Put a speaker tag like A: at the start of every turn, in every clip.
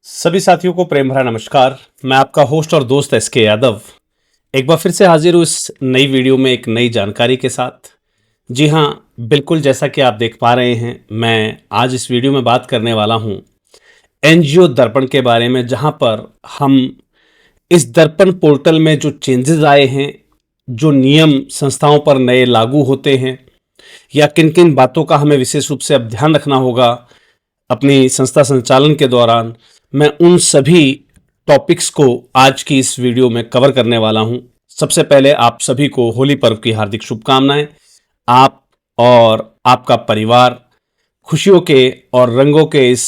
A: सभी साथियों को प्रेम भरा नमस्कार। मैं आपका होस्ट और दोस्त एसके यादव एक बार फिर से हाजिर हूँ इस नई वीडियो में एक नई जानकारी के साथ। जी हाँ, बिल्कुल जैसा कि आप देख पा रहे हैं, मैं आज इस वीडियो में बात करने वाला हूँ एनजीओ दर्पण के बारे में, जहाँ पर हम इस दर्पण पोर्टल में जो चेंजेस आए हैं, जो नियम संस्थाओं पर नए लागू होते हैं या किन किन बातों का हमें विशेष रूप से अब ध्यान रखना होगा अपनी संस्था संचालन के दौरान, मैं उन सभी टॉपिक्स को आज की इस वीडियो में कवर करने वाला हूं। सबसे पहले आप सभी को होली पर्व की हार्दिक शुभकामनाएं। आप और आपका परिवार खुशियों के और रंगों के इस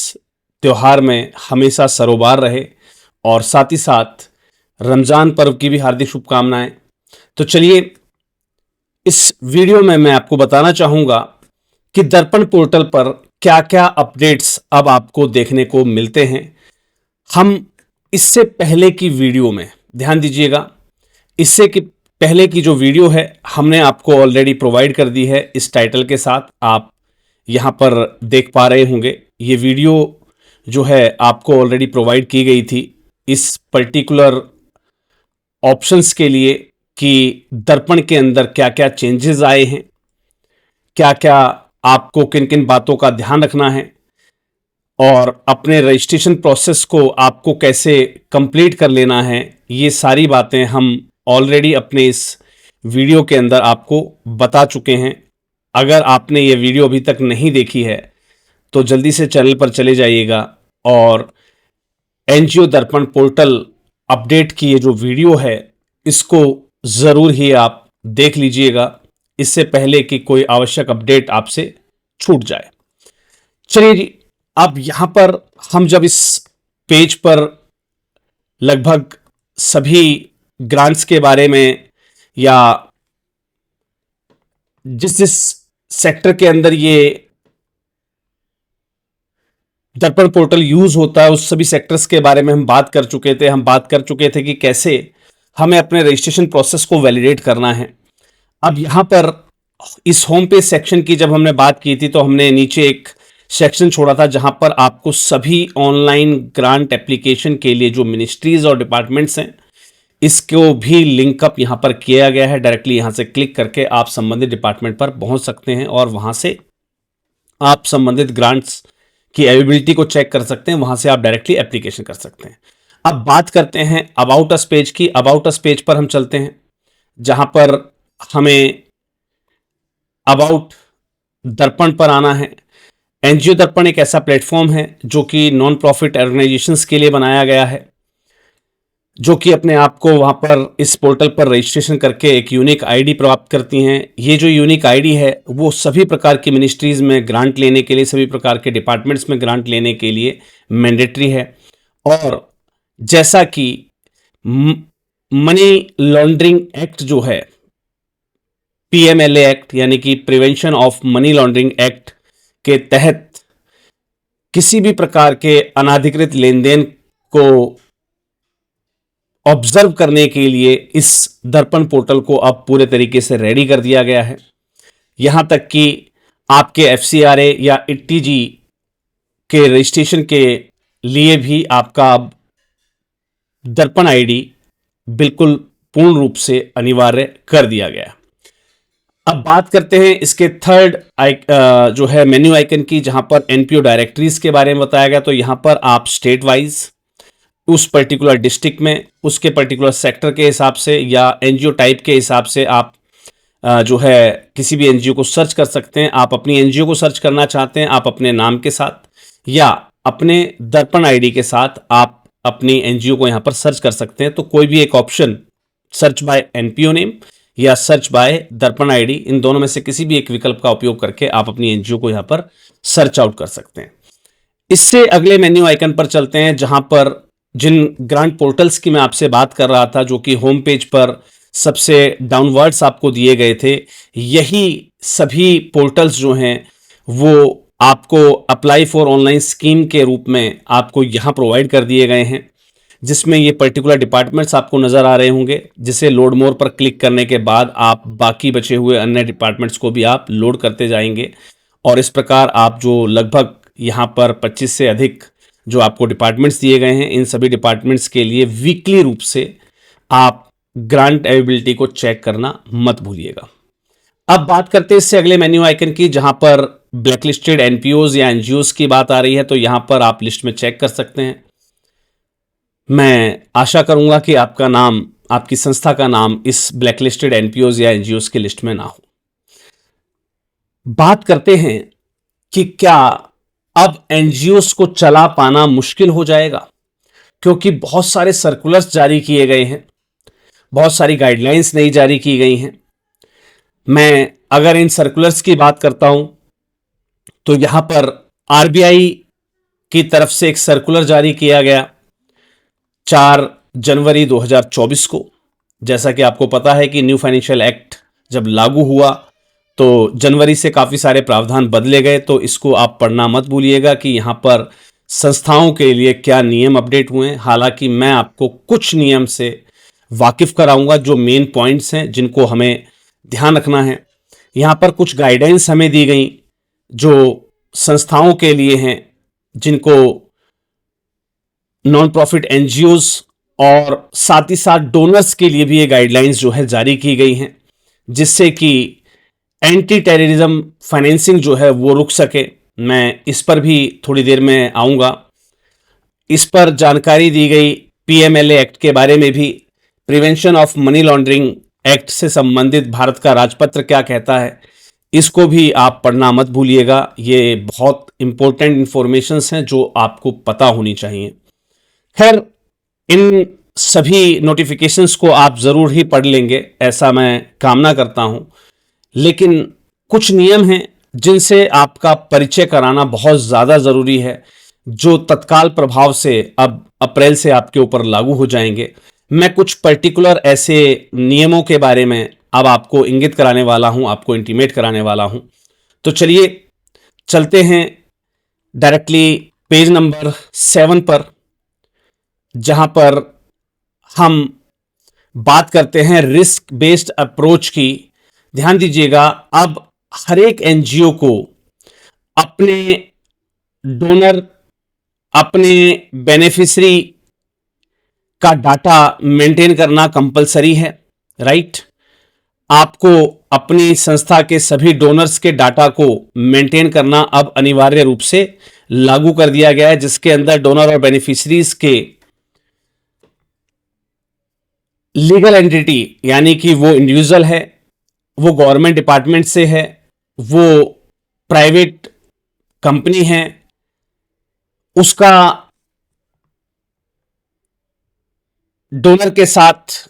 A: त्योहार में हमेशा सरोबार रहे, और साथ ही साथ रमजान पर्व की भी हार्दिक शुभकामनाएं। तो चलिए, इस वीडियो में मैं आपको बताना चाहूंगा कि दर्पण पोर्टल पर क्या क्या अपडेट्स अब आपको देखने को मिलते हैं। हम इससे पहले की वीडियो में ध्यान दीजिएगा, इससे कि पहले की जो वीडियो है हमने आपको ऑलरेडी प्रोवाइड कर दी है इस टाइटल के साथ। आप यहां पर देख पा रहे होंगे, ये वीडियो जो है आपको ऑलरेडी प्रोवाइड की गई थी इस पर्टिकुलर ऑप्शंस के लिए कि दर्पण के अंदर क्या क्या चेंजेस आए हैं, क्या क्या आपको किन किन बातों का ध्यान रखना है, और अपने रजिस्ट्रेशन प्रोसेस को आपको कैसे कंप्लीट कर लेना है। ये सारी बातें हम ऑलरेडी अपने इस वीडियो के अंदर आपको बता चुके हैं। अगर आपने ये वीडियो अभी तक नहीं देखी है तो जल्दी से चैनल पर चले जाइएगा और एनजीओ दर्पण पोर्टल अपडेट की ये जो वीडियो है इसको ज़रूर ही आप देख लीजिएगा, इससे पहले कि कोई आवश्यक अपडेट आपसे छूट जाए। चलिए जी, अब यहां पर हम जब इस पेज पर लगभग सभी ग्रांट्स के बारे में या जिस जिस सेक्टर के अंदर ये दर्पण पोर्टल यूज होता है उस सभी सेक्टर्स के बारे में हम बात कर चुके थे। हम बात कर चुके थे कि कैसे हमें अपने रजिस्ट्रेशन प्रोसेस को वैलिडेट करना है। अब यहां पर इस होम पेज सेक्शन की जब हमने बात की थी तो हमने नीचे एक सेक्शन छोड़ा था जहां पर आपको सभी ऑनलाइन ग्रांट एप्लीकेशन के लिए जो मिनिस्ट्रीज और डिपार्टमेंट्स हैं इसको भी लिंकअप यहां पर किया गया है। डायरेक्टली यहां से क्लिक करके आप संबंधित डिपार्टमेंट पर पहुंच सकते हैं और वहां से आप संबंधित ग्रांट्स की एलिजिबिलिटी को चेक कर सकते हैं, वहां से आप डायरेक्टली एप्लीकेशन कर सकते हैं। अब बात करते हैं अबाउट अस पेज की। अबाउट अस पेज पर हम चलते हैं जहां पर हमें अबाउट दर्पण पर आना है। एनजीओ दर्पण एक ऐसा प्लेटफॉर्म है जो कि नॉन प्रॉफिट ऑर्गेनाइजेशंस के लिए बनाया गया है, जो कि अपने आप को वहां पर इस पोर्टल पर रजिस्ट्रेशन करके एक यूनिक आईडी प्राप्त करती हैं। ये जो यूनिक आईडी है वो सभी प्रकार की मिनिस्ट्रीज में ग्रांट लेने के लिए, सभी प्रकार के डिपार्टमेंट्स में ग्रांट लेने के लिए मैंडेटरी है। और जैसा कि मनी लॉन्ड्रिंग एक्ट जो है, पीएमएलए एक्ट यानी कि prevention of money laundering act के तहत किसी भी प्रकार के अनाधिकृत लेन देन को ऑब्जर्व करने के लिए इस दर्पण पोर्टल को अब पूरे तरीके से रेडी कर दिया गया है। यहां तक कि आपके एफसीआरए या इट्टीजी के रजिस्ट्रेशन के लिए भी आपका अब दर्पण आईडी बिल्कुल पूर्ण रूप से अनिवार्य कर दिया गया। अब बात करते हैं इसके थर्ड जो है मेन्यू आइकन की, जहां पर एनपीओ डायरेक्टरीज के बारे में बताया गया। तो यहां पर आप स्टेट वाइज उस पर्टिकुलर डिस्ट्रिक्ट में उसके पर्टिकुलर सेक्टर के हिसाब से या एनजीओ टाइप के हिसाब से आप जो है किसी भी एनजीओ को सर्च कर सकते हैं। आप अपनी एनजीओ को सर्च करना चाहते हैं, आप अपने नाम के साथ या अपने दर्पण आईडी के साथ आप अपनी एनजीओ को यहां पर सर्च कर सकते हैं। तो कोई भी एक option, search by NPO name या सर्च बाय दर्पण आईडी, इन दोनों में से किसी भी एक विकल्प का उपयोग करके आप अपनी एनजीओ को यहां पर सर्च आउट कर सकते हैं। इससे अगले मेन्यू आइकन पर चलते हैं जहां पर जिन ग्रांट पोर्टल्स की मैं आपसे बात कर रहा था, जो कि होम पेज पर सबसे डाउनवर्ड्स आपको दिए गए थे, यही सभी पोर्टल्स जो हैं वो आपको अप्लाई फॉर ऑनलाइन स्कीम के रूप में आपको यहां प्रोवाइड कर दिए गए हैं, जिसमें ये पर्टिकुलर डिपार्टमेंट्स आपको नजर आ रहे होंगे, जिसे लोड मोर पर क्लिक करने के बाद आप बाकी बचे हुए अन्य डिपार्टमेंट्स को भी आप लोड करते जाएंगे। और इस प्रकार आप जो लगभग यहाँ पर 25 से अधिक जो आपको डिपार्टमेंट्स दिए गए हैं, इन सभी डिपार्टमेंट्स के लिए वीकली रूप से आप ग्रांट एलिजिबिलिटी को चेक करना मत भूलिएगा। अब बात करते हैं इससे अगले मेन्यू आइकन की, जहां पर ब्लैकलिस्टेड एनपीओज या एनजीओज की बात आ रही है, तो यहां पर आप लिस्ट में चेक कर सकते हैं। मैं आशा करूंगा कि आपका नाम, आपकी संस्था का नाम इस ब्लैकलिस्टेड एनपीओज या एनजीओज की लिस्ट में ना हो। बात करते हैं कि क्या अब एनजीओज को चला पाना मुश्किल हो जाएगा, क्योंकि बहुत सारे सर्कुलर्स जारी किए गए हैं, बहुत सारी गाइडलाइंस नई जारी की गई हैं। मैं अगर इन सर्कुलर्स की बात करता हूं तो यहां पर आरबीआई की तरफ से एक सर्कुलर जारी किया गया 4 जनवरी 2024 को। जैसा कि आपको पता है कि न्यू फाइनेंशियल एक्ट जब लागू हुआ तो जनवरी से काफ़ी सारे प्रावधान बदले गए, तो इसको आप पढ़ना मत भूलिएगा कि यहाँ पर संस्थाओं के लिए क्या नियम अपडेट हुए हैं। हालांकि मैं आपको कुछ नियम से वाकिफ कराऊंगा जो मेन पॉइंट्स हैं जिनको हमें ध्यान रखना है। यहाँ पर कुछ गाइडेंस हमें दी गई जो संस्थाओं के लिए हैं, जिनको नॉन प्रॉफिट एनजीओज और साथ ही साथ डोनर्स के लिए भी ये गाइडलाइंस जो है जारी की गई हैं, जिससे कि एंटी टेररिज्म फाइनेंसिंग जो है वो रुक सके। मैं इस पर भी थोड़ी देर में आऊँगा। इस पर जानकारी दी गई पीएमएलए एक्ट के बारे में भी, prevention of money laundering act से संबंधित भारत का राजपत्र क्या कहता है, इसको भी आप पढ़ना मत भूलिएगा। ये बहुत इंपॉर्टेंट इंफॉर्मेशंस हैं जो आपको पता होनी चाहिए। खैर, इन सभी नोटिफिकेशंस को आप ज़रूर ही पढ़ लेंगे, ऐसा मैं कामना करता हूं। लेकिन कुछ नियम हैं जिनसे आपका परिचय कराना बहुत ज़्यादा ज़रूरी है, जो तत्काल प्रभाव से अब अप्रैल से आपके ऊपर लागू हो जाएंगे। मैं कुछ पर्टिकुलर ऐसे नियमों के बारे में अब आपको इंगित कराने वाला हूं, आपको इंटीमेट कराने वाला हूं। तो चलिए चलते हैं डायरेक्टली पेज नंबर 7 पर, जहां पर हम बात करते हैं रिस्क बेस्ड अप्रोच की। ध्यान दीजिएगा, अब हर एक एनजीओ को अपने डोनर, अपने बेनिफिशियरी का डाटा मेंटेन करना कंपलसरी है, राइट। आपको अपनी संस्था के सभी डोनर्स के डाटा को मेंटेन करना अब अनिवार्य रूप से लागू कर दिया गया है, जिसके अंदर डोनर और बेनिफिशियरीज के लीगल एंटिटी, यानी कि वो इंडिविजुअल है, वो गवर्नमेंट डिपार्टमेंट से है, वो प्राइवेट कंपनी है, उसका डोनर के साथ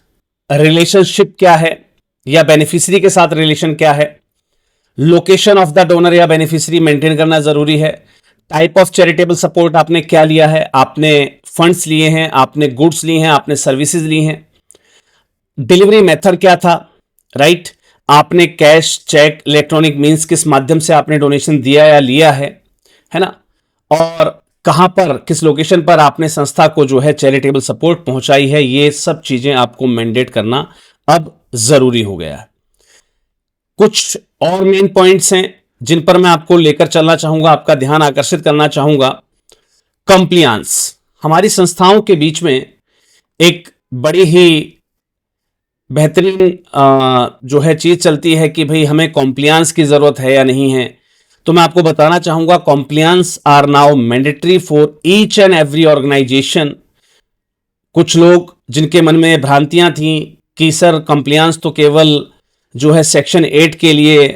A: रिलेशनशिप क्या है या बेनिफिशियरी के साथ रिलेशन क्या है, लोकेशन ऑफ द डोनर या बेनिफिशियरी मेंटेन करना जरूरी है, टाइप ऑफ चैरिटेबल सपोर्ट आपने क्या लिया है, आपने फंड्स लिए हैं, आपने गुड्स लिए हैं, आपने सर्विसेज ली हैं, डिलीवरी मेथड क्या था, राइट। आपने कैश, चेक, इलेक्ट्रॉनिक मींस किस माध्यम से आपने डोनेशन दिया या लिया है ना, और कहां पर, किस लोकेशन पर आपने संस्था को जो है चैरिटेबल सपोर्ट पहुंचाई है। ये सब चीजें आपको मैंडेट करना अब जरूरी हो गया है। कुछ और मेन पॉइंट्स हैं जिन पर मैं आपको लेकर चलना चाहूंगा, आपका ध्यान आकर्षित करना चाहूंगा। कंप्लायंस, हमारी संस्थाओं के बीच में एक बड़ी ही बेहतरीन जो है चीज चलती है कि भाई हमें कंप्लायंस की जरूरत है या नहीं है। तो मैं आपको बताना चाहूंगा, compliance are now mandatory for each and every organization. कुछ लोग जिनके मन में भ्रांतियां थी कि सर कंप्लायंस तो केवल जो है सेक्शन 8 के लिए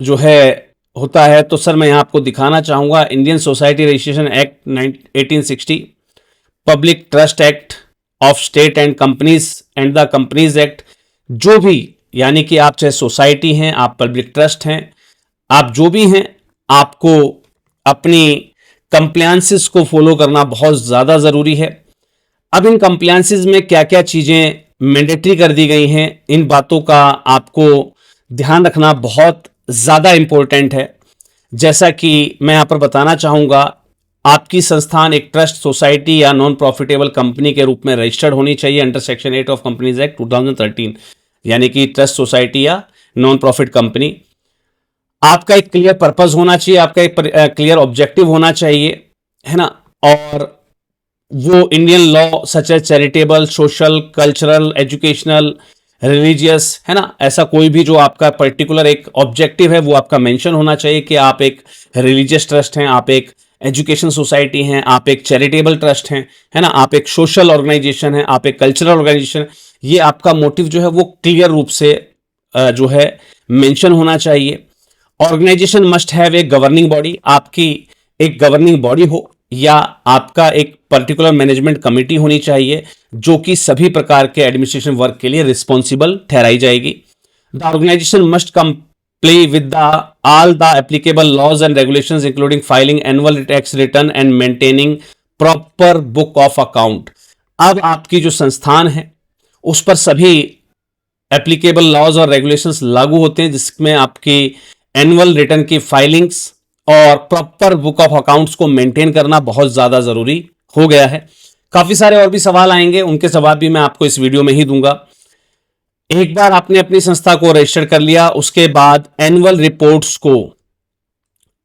A: जो है होता है, तो सर मैं यहां आपको दिखाना चाहूंगा Indian society registration act 1860, public trust act of state and companies and the companies act. जो भी, यानी कि आप चाहे सोसाइटी हैं, आप पब्लिक ट्रस्ट हैं, आप जो भी हैं, आपको अपनी कंप्लायंसेस को फॉलो करना बहुत ज्यादा जरूरी है। अब इन कंप्लायंसेस में क्या क्या चीजें मैंडेटरी कर दी गई हैं, इन बातों का आपको ध्यान रखना बहुत ज्यादा इंपॉर्टेंट है। जैसा कि मैं यहां पर बताना चाहूंगा, आपकी संस्थान एक ट्रस्ट, सोसाइटी या नॉन प्रॉफिटेबल कंपनी के रूप में रजिस्टर्ड होनी चाहिए under section 8 of companies act 2013, यानी कि ट्रस्ट, सोसाइटी या नॉन प्रॉफिट कंपनी। आपका एक क्लियर पर्पस होना चाहिए, आपका एक क्लियर ऑब्जेक्टिव होना चाहिए, है ना। और वो Indian law such as charitable, social, cultural, educational, religious, है ना, ऐसा कोई भी जो आपका पर्टिकुलर एक ऑब्जेक्टिव है वो आपका मेंशन होना चाहिए कि आप एक रिलीजियस ट्रस्ट हैं, आप एक एजुकेशन सोसाइटी हैं, आप एक चैरिटेबल ट्रस्ट हैं, है ना, आप एक सोशल ऑर्गेनाइजेशन है, आप एक कल्चरल ऑर्गेनाइजेशन। ये आपका मोटिव जो है वो क्लियर रूप से जो है मेंशन होना चाहिए। Organization must have a governing body, आपकी एक गवर्निंग बॉडी हो या आपका एक पर्टिकुलर मैनेजमेंट कमेटी होनी चाहिए जो कि सभी प्रकार के एडमिनिस्ट्रेशन वर्क के लिए रिस्पॉन्सिबल ठहराई जाएगी। The organization must comply with the all the applicable laws and regulations including filing annual tax return and maintaining proper book of account। अब आपकी जो संस्थान है उस पर सभी एप्लीकेबल लॉज और रेगुलेशंस लागू होते हैं, जिसमें आपकी एनुअल रिटर्न की फाइलिंग्स और प्रॉपर बुक ऑफ अकाउंट्स को मेंटेन करना बहुत ज्यादा जरूरी हो गया है। काफी सारे और भी सवाल आएंगे, उनके जवाब भी मैं आपको इस वीडियो में ही दूंगा। एक बार आपने अपनी संस्था को रजिस्टर कर लिया, उसके बाद एनुअल रिपोर्ट्स को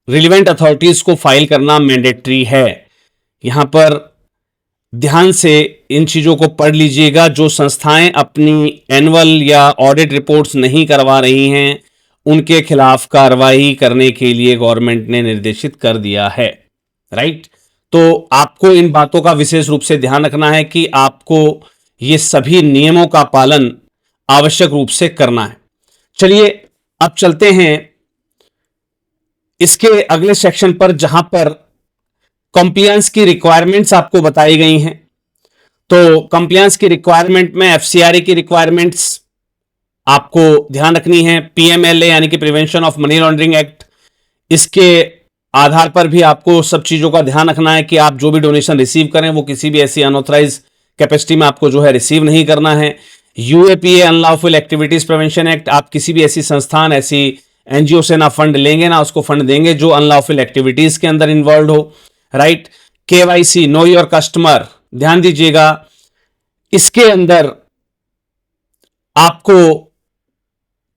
A: रिलेवेंट अथॉरिटीज को फाइल करना मैंडेटरी है। यहां पर ध्यान से इन चीजों को पढ़ लीजिएगा। जो संस्थाएं अपनी एनुअल या ऑडिट रिपोर्ट्स नहीं करवा रही हैं उनके खिलाफ कार्रवाई करने के लिए गवर्नमेंट ने निर्देशित कर दिया है, राइट। तो आपको इन बातों का विशेष रूप से ध्यान रखना है कि आपको ये सभी नियमों का पालन आवश्यक रूप से करना है। चलिए अब चलते हैं इसके अगले सेक्शन पर, जहां पर कंप्लायंस की रिक्वायरमेंट्स आपको बताई गई हैं। तो कंप्लायंस की रिक्वायरमेंट में एफसीआरए की रिक्वायरमेंट्स आपको ध्यान रखनी है। पीएमएलए यानी कि prevention of money laundering act, इसके आधार पर भी आपको सब चीजों का ध्यान रखना है कि आप जो भी डोनेशन रिसीव करें वो किसी भी ऐसी अनऑथराइज कैपेसिटी में आपको जो है रिसीव नहीं करना है। UAPA unlawful activities prevention act, आप किसी भी ऐसी संस्थान, ऐसी एनजीओ से ना फंड लेंगे ना उसको फंड देंगे जो अनलॉफुल एक्टिविटीज के अंदर इन्वॉल्व हो, right. KYC, know your customer, ध्यान दीजिएगा, इसके अंदर आपको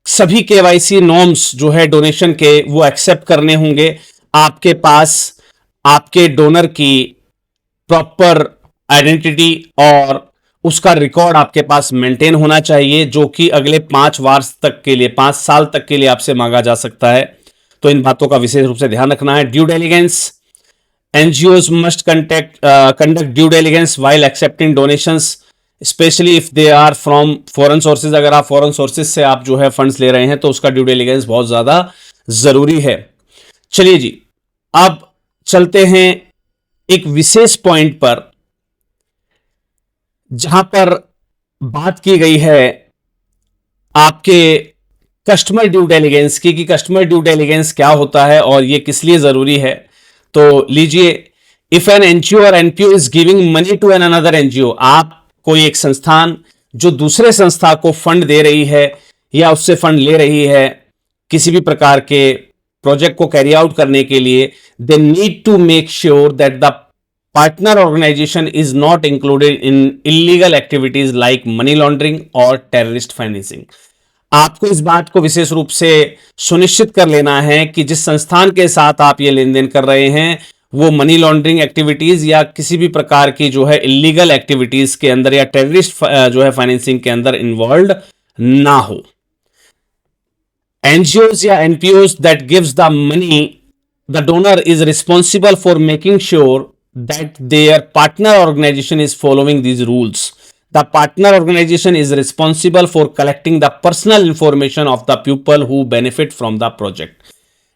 A: सभी केवाईसी नॉर्म्स जो है डोनेशन के वो एक्सेप्ट करने होंगे। आपके पास आपके डोनर की प्रॉपर आइडेंटिटी और उसका रिकॉर्ड आपके पास मेंटेन होना चाहिए, जो कि अगले 5 वर्ष तक के लिए, 5 साल तक के लिए आपसे मांगा जा सकता है। तो इन बातों का विशेष रूप से ध्यान रखना है। Due diligence, NGOs must conduct due diligence while accepting donations, specially if they are from foreign sources. अगर आप फॉरेन सोर्सेज से आप जो है फंड्स ले रहे हैं तो उसका ड्यू डिलिजेंस बहुत ज्यादा जरूरी है। चलिए जी, अब चलते हैं एक विशेष पॉइंट पर जहां पर बात की गई है आपके कस्टमर ड्यू डिलिजेंस की, कि कस्टमर ड्यू डिलिजेंस क्या होता है और ये किस लिए जरूरी है। तो लीजिए, इफ एन एनजीओ और NPO is giving money to an another NGO, आप कोई एक संस्थान जो दूसरे संस्था को फंड दे रही है या उससे फंड ले रही है किसी भी प्रकार के प्रोजेक्ट को कैरी आउट करने के लिए, they need to make sure that the partner organization is not included in illegal activities like money laundering और टेररिस्ट फाइनेंसिंग। आपको इस बात को विशेष रूप से सुनिश्चित कर लेना है कि जिस संस्थान के साथ आप ये लेन देन कर रहे हैं वो मनी लॉन्ड्रिंग एक्टिविटीज या किसी भी प्रकार की जो है इलीगल एक्टिविटीज के अंदर या टेररिस्ट जो है फाइनेंसिंग के अंदर इन्वॉल्व ना हो। एनजीओज या NPOs that gives the money, the donor is responsible for making sure that their partner organization is following these rules. The partner organization is responsible for collecting the personal information of the people who benefit from the project.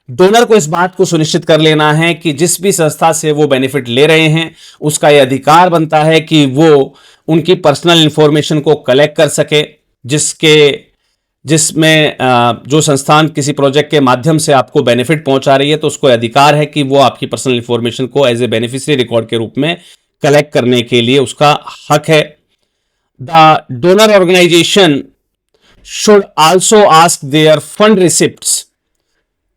A: Donor को इस बात को सुनिश्चित कर लेना है कि जिस भी संस्था से वो बेनिफिट ले रहे हैं उसका यह अधिकार बनता है कि वो उनकी पर्सनल इंफॉर्मेशन को कलेक्ट कर सके, जिसमें जो संस्थान किसी प्रोजेक्ट के माध्यम से आपको बेनिफिट पहुंचा रही है तो उसको अधिकार है कि वो आपकी पर्सनल इंफॉर्मेशन को एज ए बेनिफिशियरी रिकॉर्ड के रूप में कलेक्ट करने के लिए उसका हक है। The donor organization should also ask their fund receipts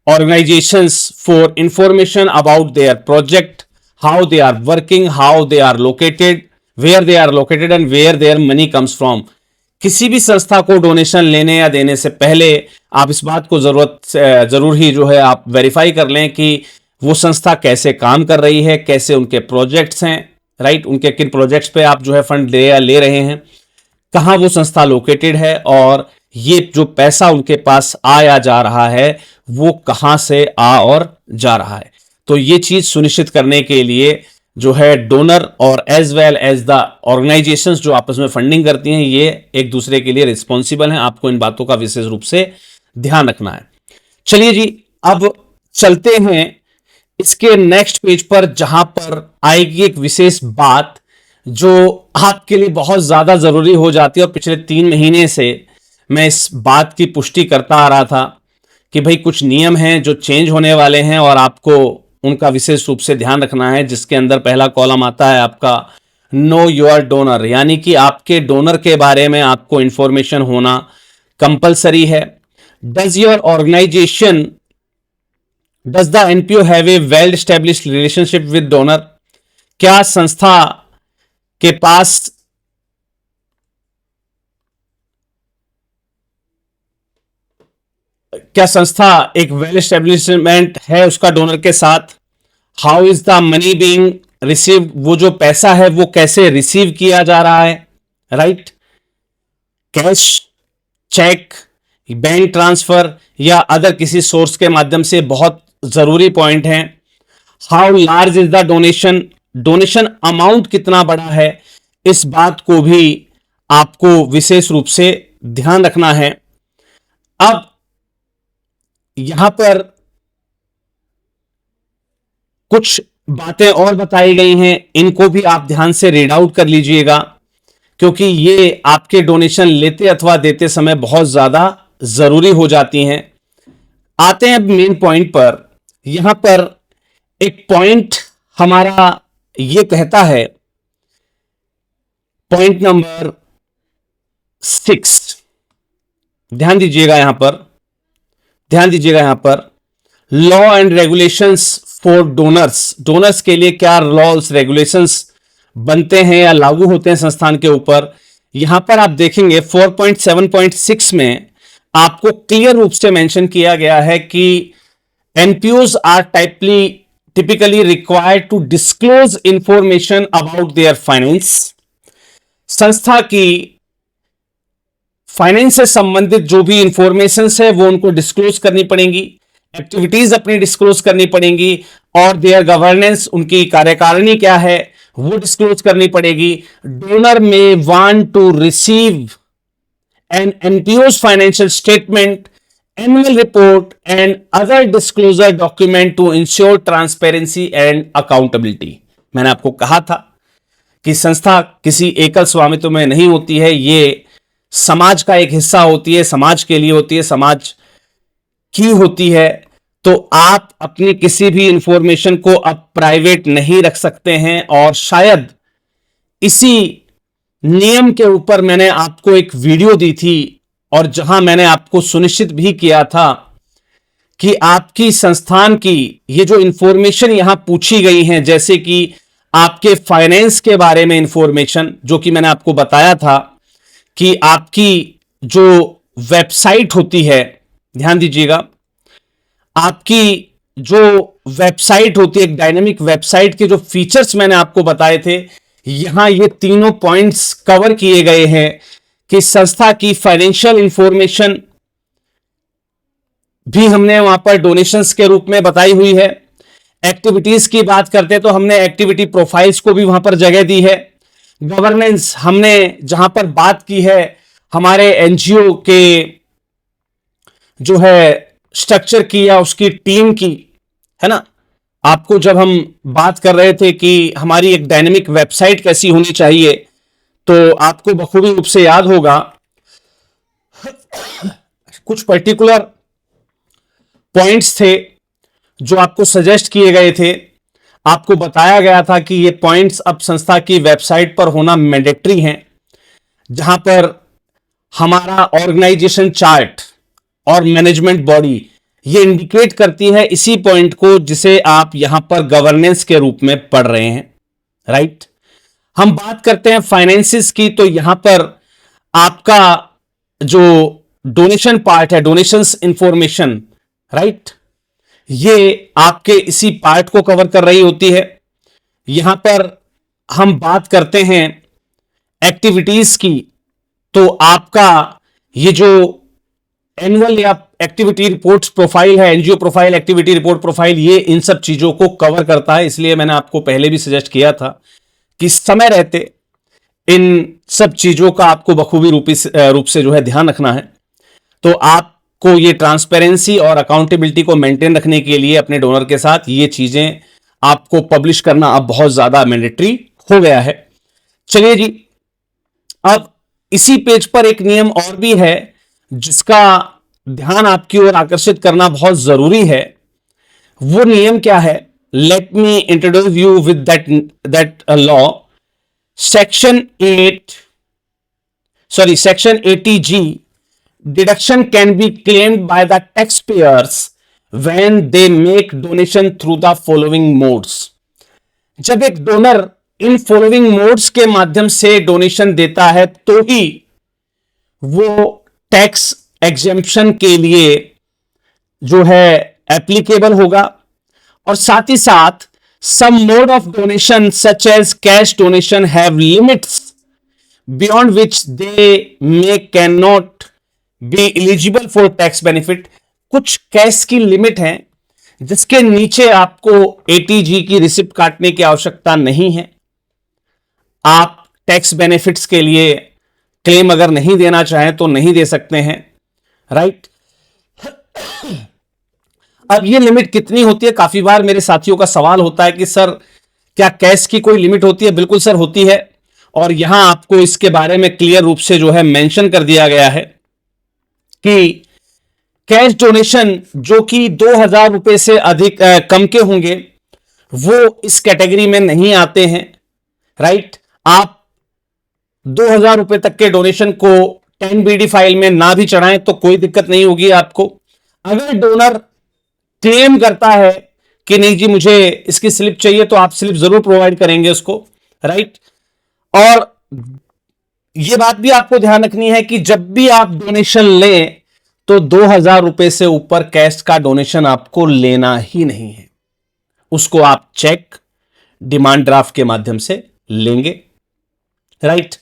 A: organizations for information about their project, how they are working, how they are located, where they are located and where their money comes from। किसी भी संस्था को donation लेने या देने से पहले आप इस बात को जरूर ही जो है आप वेरीफाई कर लें कि वो संस्था कैसे काम कर रही है, कैसे उनके प्रोजेक्ट्स हैं, राइट, उनके किन प्रोजेक्ट्स पे आप जो है फंड ले रहे हैं, कहाँ वो संस्था लोकेटेड है, और ये जो पैसा उनके पास आया जा रहा है वो कहाँ से आ और जा रहा है। तो ये चीज सुनिश्चित करने के लिए जो है डोनर और as well as the organizations जो आपस में फंडिंग करती हैं, ये एक दूसरे के लिए रिस्पॉन्सिबल हैं। आपको इन बातों का विशेष रूप से ध्यान रखना है। चलिए जी, अब चलते हैं इसके नेक्स्ट पेज पर, जहां पर आएगी एक विशेष बात जो आपके लिए बहुत ज्यादा जरूरी हो जाती है। और पिछले 3 महीने से मैं इस बात की पुष्टि करता आ रहा था कि भाई कुछ नियम हैं जो चेंज होने वाले हैं और आपको उनका विशेष रूप से ध्यान रखना है, जिसके अंदर पहला कॉलम आता है आपका नो योर डोनर, यानी कि आपके डोनर के बारे में आपको इंफॉर्मेशन होना कंपलसरी है। Does your organization, does the NPO have a well established relationship with donor? क्या संस्था के पास एक वेल एस्टेब्लिशमेंट है उसका डोनर के साथ? How is the money being receive, वो जो पैसा है वो कैसे रिसीव किया जा रहा है, right, cash, cheque, bank transfer या अदर किसी सोर्स के माध्यम से, बहुत जरूरी पॉइंट है। How large is the donation, donation amount कितना बड़ा है, इस बात को भी आपको विशेष रूप से ध्यान रखना है। अब यहां पर कुछ बातें और बताई गई हैं, इनको भी आप ध्यान से रीड आउट कर लीजिएगा, क्योंकि ये आपके डोनेशन लेते अथवा देते समय बहुत ज्यादा जरूरी हो जाती हैं। आते हैं अब मेन पॉइंट पर। यहां पर एक पॉइंट हमारा ये कहता है, पॉइंट नंबर 6, ध्यान दीजिएगा यहां पर, ध्यान दीजिएगा यहां पर, law and regulations for donors, donors के लिए क्या लॉस रेगुलेशंस बनते हैं या लागू होते हैं संस्थान के ऊपर। यहां पर आप देखेंगे 4.7.6 में आपको क्लियर रूप से मेंशन किया गया है कि NPOs are typically required to disclose information about their finance. संस्था की फाइनेंस से संबंधित जो भी इंफॉर्मेशन है वो उनको डिस्क्लोज करनी पड़ेंगी, एक्टिविटीज अपनी डिस्क्लोज करनी पड़ेंगी, और देयर गवर्नेंस, उनकी कार्यकारिणी क्या है वो डिस्क्लोज करनी पड़ेगी। Donor may want to receive an NPOs financial statement, annual report and other disclosure document to ensure transparency and accountability. मैंने आपको कहा था कि संस्था किसी एकल स्वामित्व में नहीं होती है, ये समाज का एक हिस्सा होती है, समाज के लिए होती है, समाज की होती है। तो आप अपनी किसी भी इंफॉर्मेशन को अब प्राइवेट नहीं रख सकते हैं, और शायद इसी नियम के ऊपर मैंने आपको एक वीडियो दी थी, और जहां मैंने आपको सुनिश्चित भी किया था कि आपकी संस्थान की ये जो इंफॉर्मेशन यहां पूछी गई है, जैसे कि आपके फाइनेंस के बारे में इंफॉर्मेशन, जो कि मैंने आपको बताया था कि आपकी जो वेबसाइट होती है, ध्यान दीजिएगा, आपकी जो वेबसाइट होती है, एक डायनेमिक वेबसाइट के जो फीचर्स मैंने आपको बताए थे, यहां ये तीनों पॉइंट्स कवर किए गए हैं कि संस्था की फाइनेंशियल इंफॉर्मेशन भी हमने वहां पर डोनेशंस के रूप में बताई हुई है। एक्टिविटीज की बात करते हैं तो हमने एक्टिविटी प्रोफाइल्स को भी वहां पर जगह दी है। गवर्नेंस हमने जहां पर बात की है हमारे एनजीओ के जो है स्ट्रक्चर की या उसकी टीम की, है ना। आपको जब हम बात कर रहे थे कि हमारी एक डायनेमिक वेबसाइट कैसी होनी चाहिए, तो आपको बखूबी रूप से याद होगा कुछ पर्टिकुलर पॉइंट्स थे जो आपको सजेस्ट किए गए थे। आपको बताया गया था कि ये पॉइंट्स अब संस्था की वेबसाइट पर होना मैंडेटरी हैं, जहां पर हमारा ऑर्गेनाइजेशन चार्ट और मैनेजमेंट बॉडी ये इंडिकेट करती है इसी पॉइंट को, जिसे आप यहां पर गवर्नेंस के रूप में पढ़ रहे हैं, राइट। हम बात करते हैं फाइनेंसिस की, तो यहां पर आपका जो डोनेशन पार्ट है, डोनेशंस इंफॉर्मेशन, राइट, ये आपके इसी पार्ट को कवर कर रही होती है। यहां पर हम बात करते हैं एक्टिविटीज की, तो आपका ये जो एनुअल या एक्टिविटी रिपोर्ट प्रोफाइल है, NGO profile, activity report profile, ये इन सब चीजों को कवर करता है। इसलिए मैंने आपको पहले भी सजेस्ट किया था कि समय रहते इन सब चीजों का आपको बखूबी रूप से जो है ध्यान रखना है। तो आपको ये ट्रांसपेरेंसी और अकाउंटेबिलिटी को मेंटेन रखने के लिए अपने डोनर के साथ ये चीजें आपको पब्लिश करना अब बहुत ज्यादा मैंडेटरी हो गया है। चलिए जी, अब इसी पेज पर एक नियम और भी है जिसका ध्यान आपकी ओर आकर्षित करना बहुत जरूरी है। वो नियम क्या है? Let me introduce you with that law. Section 80G, deduction can be claimed by the taxpayers when they make donation through the following modes। जब एक डोनर इन फॉलोइंग मोड्स के माध्यम से डोनेशन देता है तो ही वो टैक्स एग्जेम्पशन के लिए जो है एप्लीकेबल होगा। और साथ ही साथ some mode of donation such as cash donation have limits beyond which they may cannot be eligible for tax benefit। कुछ कैश की लिमिट है जिसके नीचे आपको 80G की रिसिप्ट काटने की आवश्यकता नहीं है। आप टैक्स बेनिफिट्स के लिए क्लेम अगर नहीं देना चाहें तो नहीं दे सकते हैं, राइट। अब ये लिमिट कितनी होती है? काफी बार मेरे साथियों का सवाल होता है कि सर क्या कैश की कोई लिमिट होती है? बिल्कुल सर, होती है। और यहां आपको इसके बारे में क्लियर रूप से जो है मेंशन कर दिया गया है कि कैश डोनेशन जो कि 2000 रुपए से अधिक कम के होंगे वो इस कैटेगरी में नहीं आते हैं, राइट। आप 2000 रुपए तक के डोनेशन को 10BD फाइल में ना भी चढ़ाएं तो कोई दिक्कत नहीं होगी आपको। अगर डोनर क्लेम करता है कि नहीं जी मुझे इसकी स्लिप चाहिए, तो आप स्लिप जरूर प्रोवाइड करेंगे उसको, राइट। और यह बात भी आपको ध्यान रखनी है कि जब भी आप डोनेशन लें तो 2000 रुपए से ऊपर कैश का डोनेशन आपको लेना ही नहीं है। उसको आप चेक, डिमांड ड्राफ्ट के माध्यम से लेंगे, राइट।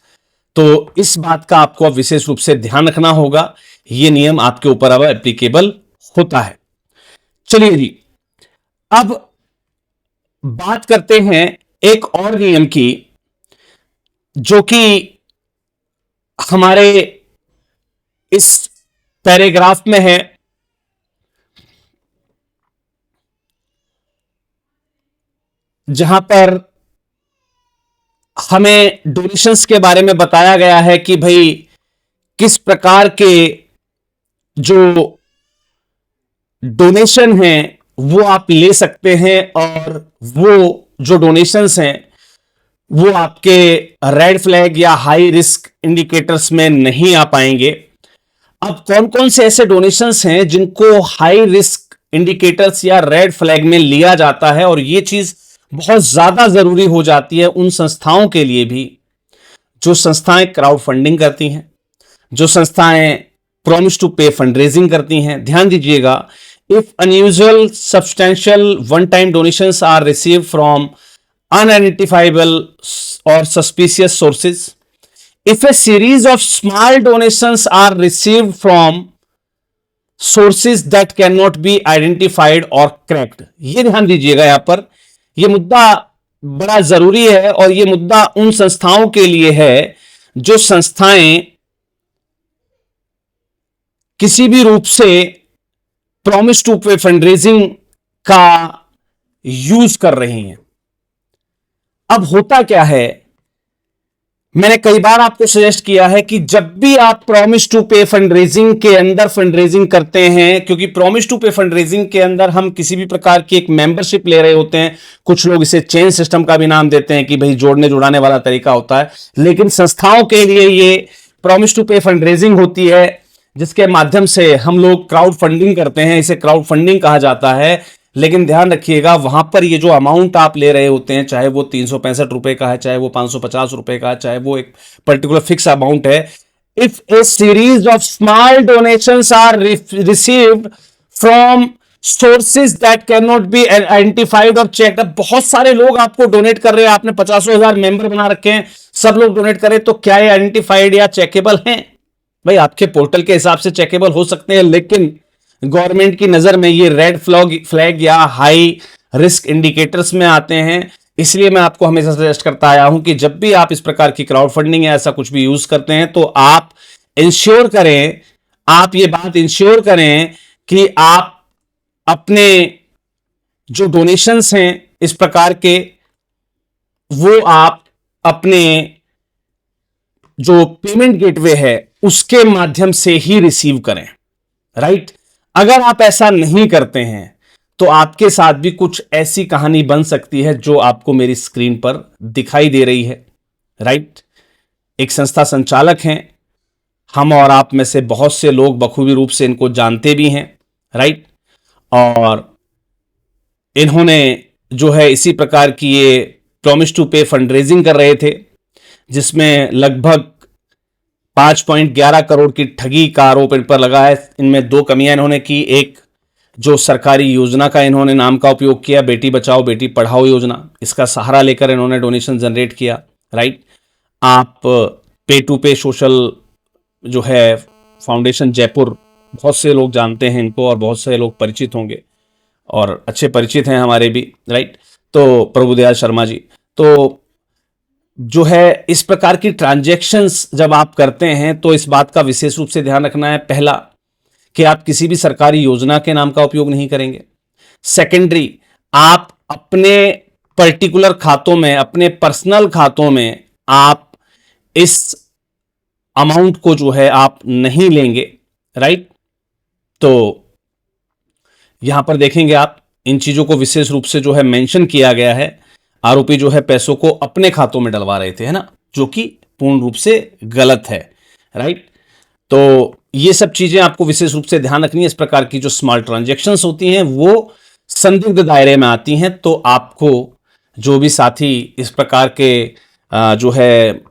A: तो इस बात का आपको विशेष रूप से ध्यान रखना होगा। यह नियम आपके ऊपर अब एप्लीकेबल होता है। चलिए जी, अब बात करते हैं एक और नियम की जो कि हमारे इस पैराग्राफ में है। जहां पर हमें डोनेशंस के बारे में बताया गया है कि भाई किस प्रकार के जो डोनेशन हैं वो आप ले सकते हैं और वो जो डोनेशंस हैं वो आपके रेड फ्लैग या हाई रिस्क इंडिकेटर्स में नहीं आ पाएंगे। अब कौन कौन से ऐसे डोनेशंस हैं जिनको हाई रिस्क इंडिकेटर्स या रेड फ्लैग में लिया जाता है, और ये चीज बहुत ज्यादा जरूरी हो जाती है उन संस्थाओं के लिए भी जो संस्थाएं क्राउड फंडिंग करती हैं, जो संस्थाएं promise to pay fund raising करती हैं। ध्यान दीजिएगा, if unusual substantial one time donations are receive from unidentifiable or suspicious sources, if a series of small donations are received from sources that cannot be identified or cracked। ये ध्यान दीजिएगा, यहां पर यह मुद्दा बड़ा जरूरी है और यह मुद्दा उन संस्थाओं के लिए है जो संस्थाएं किसी भी रूप से promise to pay fund raising का यूज कर रही हैं। अब होता क्या है, मैंने कई बार आपको सजेस्ट किया है कि जब भी आप promise to pay fund raising के अंदर फंड रेजिंग करते हैं, क्योंकि promise to pay fund raising के अंदर हम किसी भी प्रकार की एक मेंबरशिप ले रहे होते हैं। कुछ लोग इसे चेन सिस्टम का भी नाम देते हैं कि भाई जोड़ने जुड़ाने वाला तरीका होता है, लेकिन संस्थाओं के लिए ये promise to pay fund raising होती है जिसके माध्यम से हम लोग क्राउड फंडिंग करते हैं। इसे क्राउड फंडिंग कहा जाता है। लेकिन ध्यान रखिएगा, वहां पर ये जो अमाउंट आप ले रहे होते हैं, चाहे वो 365 रुपए का है, चाहे वो 550 रुपए का है, चाहे वो एक पर्टिकुलर फिक्स अमाउंट है, if a series of small donations are received from sources that can not be identified और चेक। बहुत सारे लोग आपको डोनेट कर रहे हैं, आपने 50,000 मेंबर बना रखे हैं, सब लोग डोनेट कर रहे हैं, तो क्या ये आइडेंटिफाइड या चेकेबल हैं? भाई आपके पोर्टल के हिसाब से चेकेबल हो सकते हैं, लेकिन गवर्नमेंट की नजर में ये रेड फ्लैग या हाई रिस्क इंडिकेटर्स में आते हैं। इसलिए मैं आपको हमेशा सजेस्ट करता आया हूं कि जब भी आप इस प्रकार की क्राउड फंडिंग या ऐसा कुछ भी यूज करते हैं तो आप इंश्योर करें, आप ये बात इंश्योर करें कि आप अपने जो डोनेशंस हैं इस प्रकार के, वो आप अपने जो पेमेंट गेटवे है उसके माध्यम से ही रिसीव करें, राइट। अगर आप ऐसा नहीं करते हैं तो आपके साथ भी कुछ ऐसी कहानी बन सकती है जो आपको मेरी स्क्रीन पर दिखाई दे रही है, राइट। एक संस्था संचालक हैं, हम और आप में से बहुत से लोग बखूबी रूप से इनको जानते भी हैं, राइट। और इन्होंने जो है इसी प्रकार की ये promise to pay fund raising कर रहे थे, जिसमें लगभग 5.11 करोड़ की ठगी का आरोप इन पर लगा है। इनमें दो कमियां इन्होंने की, एक जो सरकारी योजना का इन्होंने नाम का उपयोग किया, बेटी बचाओ बेटी पढ़ाओ योजना, इसका सहारा लेकर इन्होंने डोनेशन जनरेट किया, राइट। आप पे टू पे सोशल जो है फाउंडेशन जयपुर, बहुत से लोग जानते हैं इनको और बहुत से लोग परिचित होंगे और अच्छे परिचित हैं हमारे भी, राइट। तो प्रभुदयाल शर्मा जी, तो जो है इस प्रकार की ट्रांजैक्शंस जब आप करते हैं तो इस बात का विशेष रूप से ध्यान रखना है, पहला कि आप किसी भी सरकारी योजना के नाम का उपयोग नहीं करेंगे। सेकेंडरी, आप अपने पर्टिकुलर खातों में, अपने पर्सनल खातों में आप इस अमाउंट को जो है आप नहीं लेंगे, राइट। तो यहां पर देखेंगे आप इन चीजों को विशेष रूप से जो है मेंशन किया गया है। आरोपी जो है पैसों को अपने खातों में डलवा रहे थे, है ना, जो कि पूर्ण रूप से गलत है, राइट। तो ये सब चीजें आपको विशेष रूप से ध्यान रखनी है। इस प्रकार की जो स्मॉल ट्रांजैक्शंस होती हैं वो संदिग्ध दायरे में आती हैं, तो आपको जो भी साथी इस प्रकार के जो है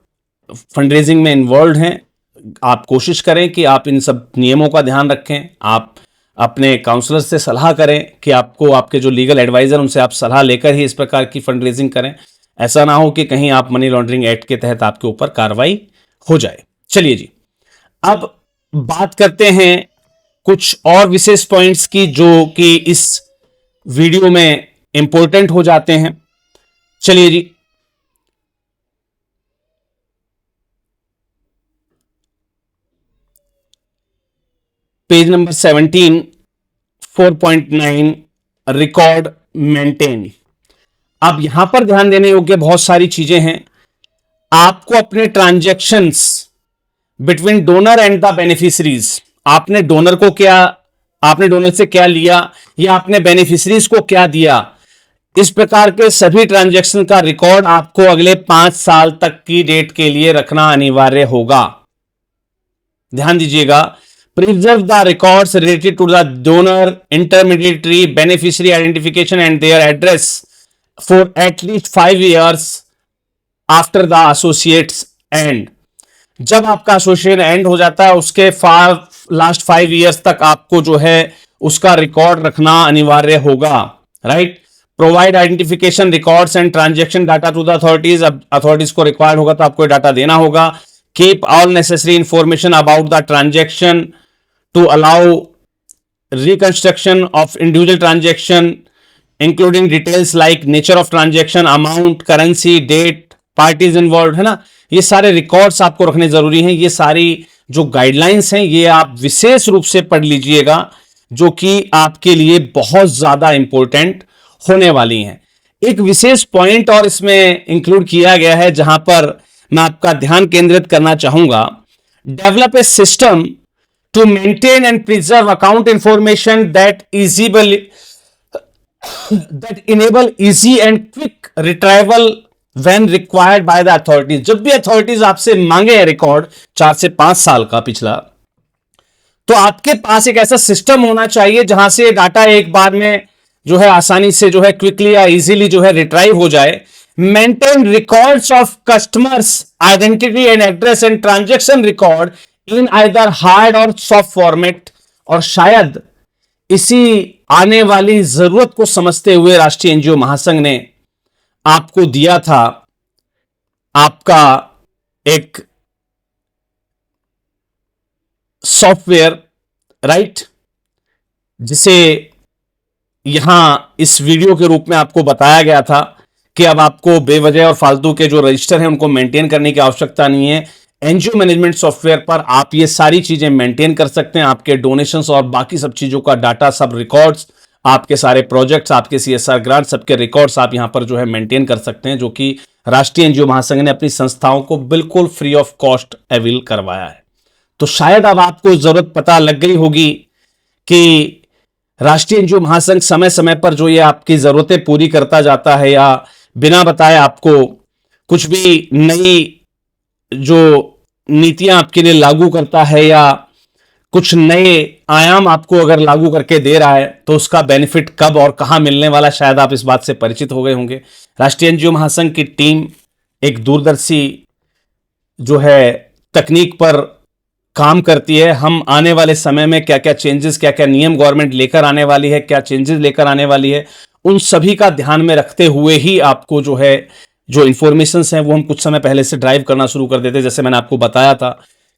A: फंडरेजिंग में इन्वॉल्व हैं, आप कोशिश करें कि आप इन सब नियमों का ध्यान रखें। आप अपने काउंसलर से सलाह करें कि आपको आपके जो लीगल एडवाइजर उनसे आप सलाह लेकर ही इस प्रकार की फंड रेजिंग करें। ऐसा ना हो कि कहीं आप मनी लॉन्ड्रिंग एक्ट के तहत आपके ऊपर कार्रवाई हो जाए। चलिए जी, अब बात करते हैं कुछ और विशेष पॉइंट्स की जो कि इस वीडियो में इंपॉर्टेंट हो जाते हैं। चलिए जी, पेज नंबर 17, 4.9 रिकॉर्ड मेंटेन। अब यहां पर ध्यान देने योग्य बहुत सारी चीजें हैं। आपको अपने transactions between donor and the beneficiaries, आपने डोनर से क्या लिया या आपने बेनिफिशरीज को क्या दिया, इस प्रकार के सभी ट्रांजैक्शन का रिकॉर्ड आपको अगले 5 साल तक की डेट के लिए रखना अनिवार्य होगा। ध्यान दीजिएगा, preserve the records related to the donor, intermediary, beneficiary identification and their address for at least 5 years after the associates end। जब आपका एसोसिएशन एंड हो जाता है उसके लास्ट 5 इयर्स तक आपको जो है उसका रिकॉर्ड रखना अनिवार्य होगा, right. Provide identification records and transaction data to the authorities, अब अथॉरिटीज को रिक्वायर्ड होगा तो आपको डाटा देना होगा। Keep all necessary information about the transaction to allow reconstruction of individual transaction including details like nature of transaction, amount, currency, date, parties involved, है ना। ये सारे रिकॉर्ड्स आपको रखने जरूरी हैं। ये सारी जो गाइडलाइंस हैं ये आप विशेष रूप से पढ़ लीजिएगा, जो कि आपके लिए बहुत ज्यादा इंपॉर्टेंट होने वाली हैं। एक विशेष पॉइंट और इसमें इंक्लूड किया गया है जहां पर मैं आपका ध्यान केंद्रित करना चाहूंगा। Develop a system to maintain and preserve account information that enable easy and quick retrieval when required by the authorities। जब भी अथॉरिटीज आपसे मांगे रिकॉर्ड 4 से 5 साल का पिछला, तो आपके पास एक ऐसा सिस्टम होना चाहिए जहां से डाटा एक बार में जो है आसानी से जो है क्विकली या इजीली जो है रिट्राइव हो जाए। Maintain records of customers identity and address and transaction record in either hard और सॉफ्ट फॉर्मेट, और शायद इसी आने वाली जरूरत को समझते हुए राष्ट्रीय एनजीओ महासंघ ने आपको दिया था आपका एक सॉफ्टवेयर, राइट, जिसे यहां इस वीडियो के रूप में आपको बताया गया था कि अब आपको बेवजह और फालतू के जो रजिस्टर हैं उनको मेंटेन करने की आवश्यकता नहीं है। एनजीओ मैनेजमेंट सॉफ्टवेयर पर आप ये सारी चीजें मेंटेन कर सकते हैं, आपके डोनेशंस और बाकी सब चीजों का डाटा, सब रिकॉर्ड्स, आपके सारे प्रोजेक्ट्स, आपके सीएसआर ग्रांट, सबके रिकॉर्ड्स आप यहां पर जो है मेंटेन कर सकते हैं, जो कि राष्ट्रीय एनजीओ महासंघ ने अपनी संस्थाओं को बिल्कुल फ्री ऑफ कॉस्ट अवेल करवाया है। तो शायद अब आपको जरूरत पता लग गई होगी कि राष्ट्रीय एनजीओ महासंघ समय समय पर जो ये आपकी जरूरतें पूरी करता जाता है या बिना बताए आपको कुछ भी नई जो नीतियां आपके लिए लागू करता है या कुछ नए आयाम आपको अगर लागू करके दे रहा है तो उसका बेनिफिट कब और कहां मिलने वाला, शायद आप इस बात से परिचित हो गए होंगे। राष्ट्रीय एनजीओ महासंघ की टीम एक दूरदर्शी जो है तकनीक पर काम करती है। हम आने वाले समय में क्या क्या चेंजेस, क्या क्या नियम गवर्नमेंट लेकर आने वाली है, क्या चेंजेस लेकर आने वाली है, उन सभी का ध्यान में रखते हुए ही आपको जो है जो इंफॉर्मेशंस हैं वो हम कुछ समय पहले से ड्राइव करना शुरू कर देते। जैसे मैंने आपको बताया था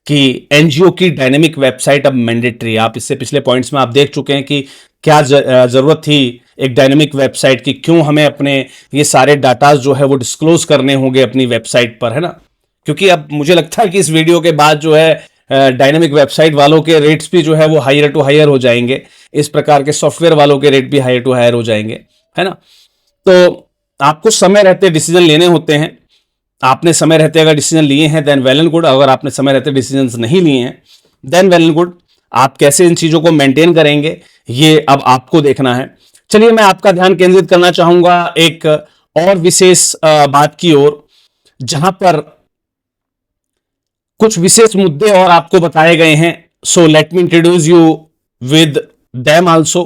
A: कि एनजीओ की डायनेमिक वेबसाइट अब मैंडेटरी है। आप इससे पिछले पॉइंट्स में आप देख चुके हैं कि क्या जरूरत थी एक डायनेमिक वेबसाइट की, क्यों हमें अपने ये सारे डाटाज जो है वो डिस्क्लोज करने होंगे अपनी वेबसाइट पर, है ना। क्योंकि अब मुझे लगता है कि इस वीडियो के बाद जो है डायनेमिक वेबसाइट वालों के रेट्स भी जो है वो हायर टू हायर हो जाएंगे, इस प्रकार के सॉफ्टवेयर वालों के रेट भी हायर टू हायर हो जाएंगे, है ना। तो आपको समय रहते डिसीजन लेने होते हैं। आपने समय रहते अगर डिसीजन लिए हैं देन वेल एंड गुड, अगर आपने समय रहते डिसीजंस नहीं लिए हैं देन वेल एंड गुड। आप कैसे इन चीजों को मेंटेन करेंगे ये अब आपको देखना है। चलिए मैं आपका ध्यान केंद्रित करना चाहूंगा एक और विशेष बात की ओर, जहां पर कुछ विशेष मुद्दे और आपको बताए गए हैं। So let me introduce you with them also.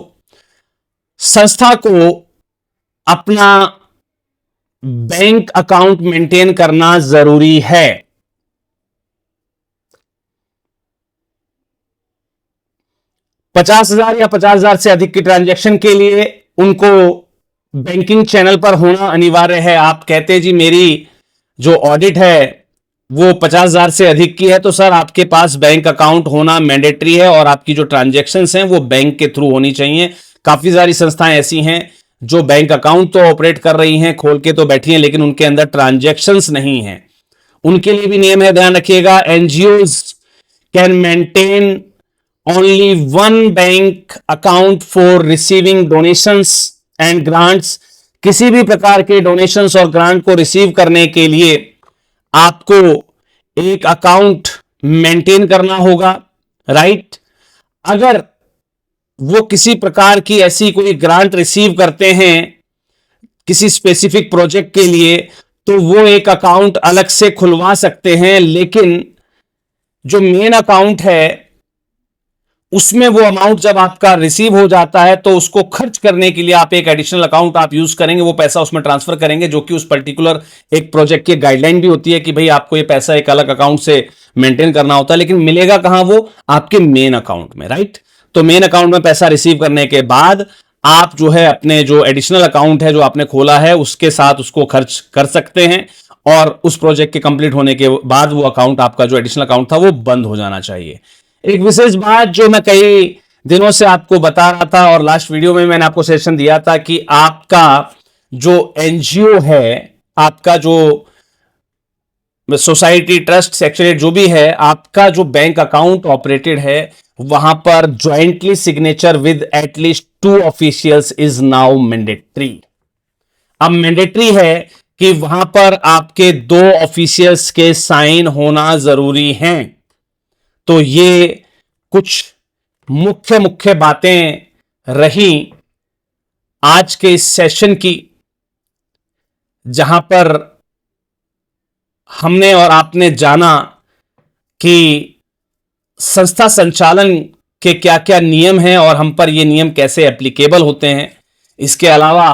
A: संस्था को अपना बैंक अकाउंट मेंटेन करना जरूरी है। $50,000 या 50,000 से अधिक की ट्रांजैक्शन के लिए उनको बैंकिंग चैनल पर होना अनिवार्य है। आप कहते हैं जी मेरी जो ऑडिट है वो 50,000 से अधिक की है, तो सर आपके पास बैंक अकाउंट होना मैंडेटरी है और आपकी जो ट्रांजैक्शंस हैं वो बैंक के थ्रू होनी चाहिए। काफी सारी संस्थाएं ऐसी हैं जो बैंक अकाउंट तो ऑपरेट कर रही हैं, खोल के तो बैठी हैं, लेकिन उनके अंदर ट्रांजैक्शंस नहीं है। उनके लिए भी नियम है, ध्यान रखिएगा। NGOs can maintain only one bank account for receiving donations and grants. किसी भी प्रकार के डोनेशंस और ग्रांट को रिसीव करने के लिए आपको एक अकाउंट मेंटेन करना होगा, राइट। अगर वो किसी प्रकार की ऐसी कोई ग्रांट रिसीव करते हैं किसी स्पेसिफिक प्रोजेक्ट के लिए तो वो एक अकाउंट अलग से खुलवा सकते हैं, लेकिन जो मेन अकाउंट है उसमें वो अमाउंट जब आपका रिसीव हो जाता है तो उसको खर्च करने के लिए आप एक एडिशनल अकाउंट आप यूज करेंगे, वो पैसा उसमें ट्रांसफर करेंगे, जो कि उस पर्टिकुलर एक प्रोजेक्ट की गाइडलाइन भी होती है कि भाई आपको ये पैसा एक अलग अकाउंट से मेंटेन करना होता है। लेकिन मिलेगा कहां? वो आपके मेन अकाउंट में, राइट। तो मेन अकाउंट में पैसा रिसीव करने के बाद आप जो है अपने जो एडिशनल अकाउंट है जो आपने खोला है उसके साथ उसको खर्च कर सकते हैं, और उस प्रोजेक्ट के कंप्लीट होने के बाद वो अकाउंट आपका जो एडिशनल अकाउंट था वो बंद हो जाना चाहिए। एक विशेष बात जो मैं कई दिनों से आपको बता रहा था और लास्ट वीडियो में मैंने आपको सेशन दिया था कि आपका जो एनजीओ है, आपका जो सोसाइटी, ट्रस्ट, सेक्शन जो भी है, आपका जो बैंक अकाउंट ऑपरेटेड है वहां पर jointly signature with at least 2 officials is now mandatory. अब मैंडेटरी है कि वहां पर आपके 2 ऑफिशियल्स के साइन होना जरूरी हैं। तो ये कुछ मुख्य मुख्य बातें रही आज के इस सेशन की, जहां पर हमने और आपने जाना कि संस्था संचालन के क्या क्या नियम हैं और हम पर ये नियम कैसे एप्लीकेबल होते हैं। इसके अलावा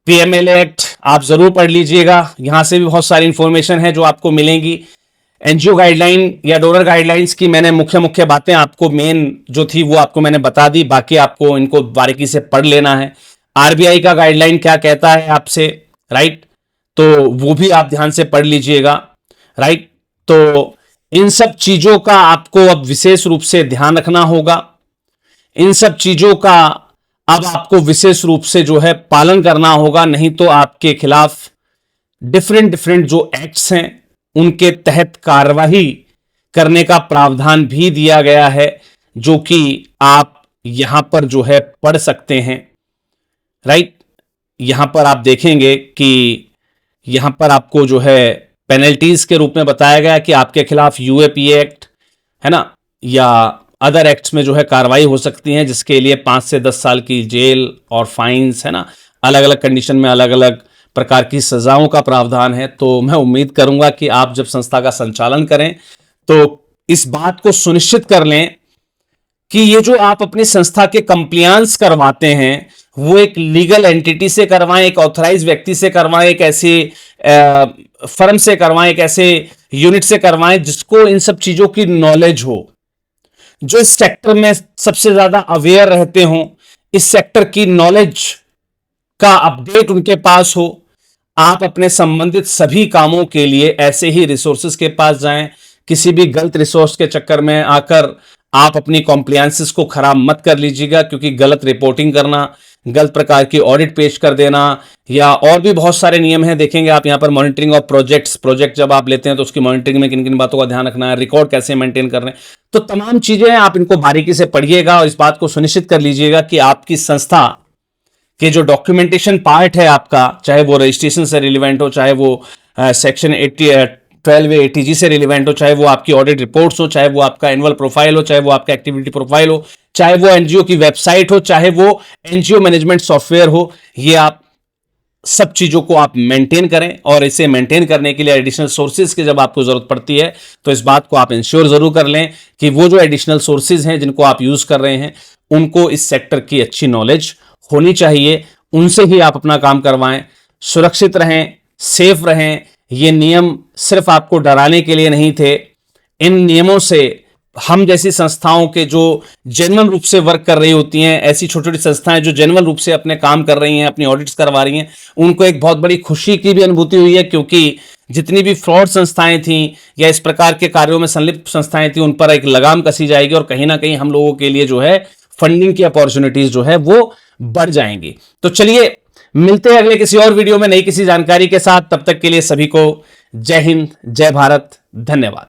A: पीएमएल एक्ट आप जरूर पढ़ लीजिएगा, यहां से भी बहुत सारी इंफॉर्मेशन है जो आपको मिलेंगी। एनजीओ गाइडलाइन या डोनर गाइडलाइंस की मैंने मुख्य मुख्य बातें आपको मेन जो थी वो आपको मैंने बता दी, बाकी आपको इनको बारीकी से पढ़ लेना है। आरबीआई का गाइडलाइन क्या कहता है आपसे, राइट, तो वो भी आप ध्यान से पढ़ लीजिएगा, राइट। तो इन सब चीजों का आपको अब विशेष रूप से ध्यान रखना होगा। इन सब चीजों का अब आपको विशेष रूप से जो है पालन करना होगा, नहीं तो आपके खिलाफ डिफरेंट डिफरेंट जो एक्ट्स हैं उनके तहत कार्रवाई करने का प्रावधान भी दिया गया है, जो कि आप यहां पर जो है पढ़ सकते हैं, राइट। यहां पर आप देखेंगे कि यहां पर आपको जो है पेनल्टीज के रूप में बताया गया कि आपके खिलाफ यूएपीए एक्ट है ना, या अदर एक्ट्स में जो है कार्रवाई हो सकती है, जिसके लिए 5 से 10 साल की जेल और फाइन्स है ना, अलग अलग कंडीशन में अलग अलग प्रकार की सजाओं का प्रावधान है। तो मैं उम्मीद करूंगा कि आप जब संस्था का संचालन करें तो इस बात को सुनिश्चित कर लें कि ये जो आप अपनी संस्था के कंप्लायंस करवाते हैं वो एक लीगल एंटिटी से करवाएं, एक ऑथराइज व्यक्ति से करवाएं, एक ऐसे फर्म से करवाएं, एक ऐसे यूनिट से करवाएं जिसको इन सब चीजों की नॉलेज हो, जो इस सेक्टर में सबसे ज्यादा अवेयर रहते हों, इस सेक्टर की नॉलेज का अपडेट उनके पास हो। आप अपने संबंधित सभी कामों के लिए ऐसे ही रिसोर्सेज के पास जाएं। किसी भी गलत रिसोर्स के चक्कर में आकर आप अपनी कॉम्प्लायंसेस को खराब मत कर लीजिएगा, क्योंकि गलत रिपोर्टिंग करना, गलत प्रकार की ऑडिट पेश कर देना, या और भी बहुत सारे नियम हैं। देखेंगे आप यहां पर मॉनिटरिंग ऑफ प्रोजेक्ट जब आप लेते हैं तो उसकी मॉनिटरिंग में किन किन बातों का ध्यान रखना है, रिकॉर्ड कैसे मेंटेन कर रहे हैं, तो तमाम चीजें आप इनको बारीकी से पढ़िएगा और इस बात को सुनिश्चित कर लीजिएगा कि आपकी संस्था कि जो डॉक्यूमेंटेशन पार्ट है आपका, चाहे वो रजिस्ट्रेशन से रिलेवेंट हो, चाहे वो सेक्शन 12A ATG से रिलेवेंट हो, चाहे वो आपकी ऑडिट रिपोर्ट्स हो, चाहे वो आपका एनुअल प्रोफाइल हो, चाहे वो आपका एक्टिविटी प्रोफाइल हो, चाहे वो एनजीओ की वेबसाइट हो, चाहे वो एनजीओ मैनेजमेंट सॉफ्टवेयर हो, ये आप सब चीजों को आप मेंटेन करें। और इसे मेंटेन करने के लिए एडिशनल सोर्सेज की जब आपको जरूरत पड़ती है तो इस बात को आप इंश्योर जरूर कर लें कि वो जो एडिशनल सोर्सेज हैं जिनको आप यूज कर रहे हैं उनको इस सेक्टर की अच्छी नॉलेज होनी चाहिए, उनसे ही आप अपना काम करवाएं। सुरक्षित रहें, सेफ रहें। ये नियम सिर्फ आपको डराने के लिए नहीं थे। इन नियमों से हम जैसी संस्थाओं के जो जेन्युइन रूप से वर्क कर रही होती हैं, ऐसी छोटी छोटी संस्थाएं जो जेन्युइन रूप से अपने काम कर रही हैं, अपनी ऑडिट्स करवा रही हैं, उनको एक बहुत बड़ी खुशी की भी अनुभूति हुई है, क्योंकि जितनी भी फ्रॉड संस्थाएं थी या इस प्रकार के कार्यों में संलिप्त संस्थाएं थी उन पर एक लगाम कसी जाएगी और कहीं ना कहीं हम लोगों के लिए जो है फंडिंग की अपॉर्चुनिटीज जो है वो बढ़ जाएंगी। तो चलिए मिलते हैं अगले किसी और वीडियो में नई किसी जानकारी के साथ। तब तक के लिए सभी को जय हिंद, जय भारत, धन्यवाद।